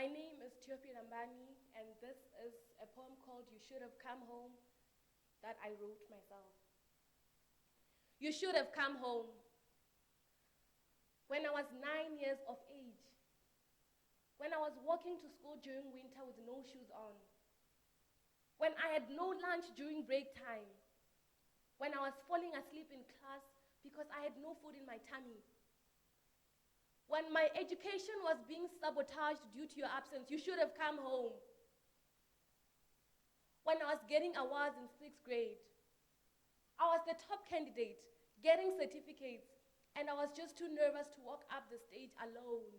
My name is Thiofhi Lambani, and this is a poem called You Should Have Come Home that I wrote myself. You should have come home. When I was 9 years of age, when I was walking to school during winter with no shoes on, when I had no lunch during break time, when I was falling asleep in class because I had no food in my tummy, when my education was being sabotaged due to your absence, you should have come home. When I was getting awards in 6th grade, I was the top candidate, getting certificates, and I was just too nervous to walk up the stage alone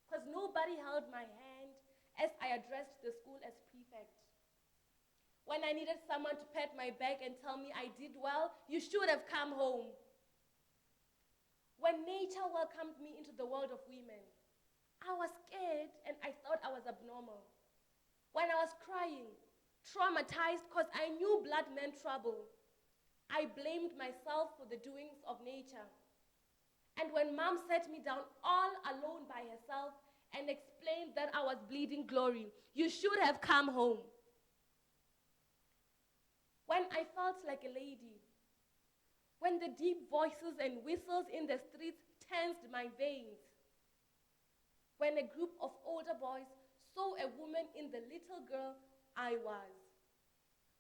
because nobody held my hand as I addressed the school as prefect. When I needed someone to pat my back and tell me I did well, you should have come home. When nature welcomed me into the world of women, I was scared and I thought I was abnormal. When I was crying, traumatized because I knew blood meant trouble, I blamed myself for the doings of nature. And when mom sat me down all alone by herself and explained that I was bleeding glory, you should have come home. When I felt like a lady, when the deep voices and whistles in the streets tensed my veins, when a group of older boys saw a woman in the little girl I was,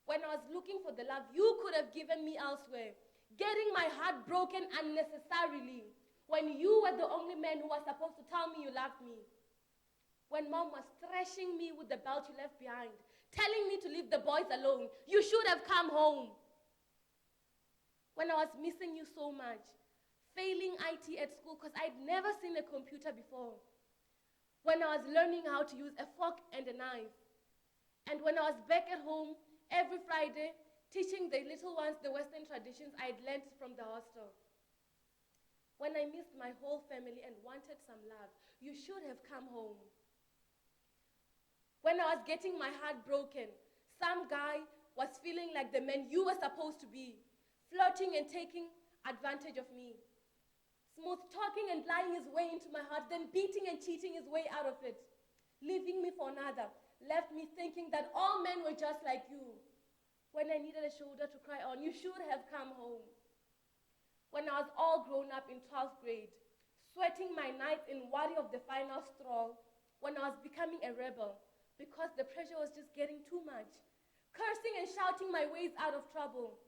when I was looking for the love you could have given me elsewhere, getting my heart broken unnecessarily, when you were the only man who was supposed to tell me you loved me, when mom was thrashing me with the belt you left behind, telling me to leave the boys alone, you should have come home. When I was missing you so much, failing IT at school because I'd never seen a computer before, when I was learning how to use a fork and a knife, and when I was back at home every Friday teaching the little ones the Western traditions I'd learned from the hostel. When I missed my whole family and wanted some love, you should have come home. When I was getting my heart broken, some guy was feeling like the man you were supposed to be, flirting and taking advantage of me, smooth talking and lying his way into my heart, then beating and cheating his way out of it, leaving me for another, left me thinking that all men were just like you. When I needed a shoulder to cry on, you should have come home. When I was all grown up in 12th grade, sweating my nights in worry of the final straw, when I was becoming a rebel because the pressure was just getting too much, cursing and shouting my ways out of trouble,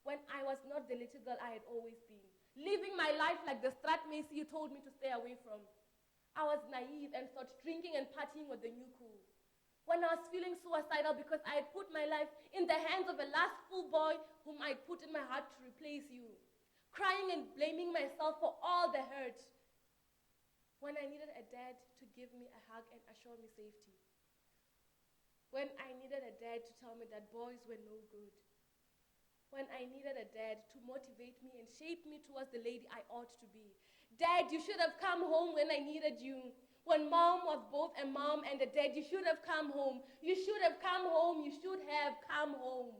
when I was not the little girl I had always been, living my life like the Stratmacy you told me to stay away from. I was naive and thought drinking and partying were the new cool. When I was feeling suicidal because I had put my life in the hands of a lustful boy whom I had put in my heart to replace you, crying and blaming myself for all the hurt. When I needed a dad to give me a hug and assure me safety. When I needed a dad to tell me that boys were no good. When I needed a dad to motivate me and shape me towards the lady I ought to be. Dad, you should have come home when I needed you. When mom was both a mom and a dad, you should have come home. You should have come home. You should have come home.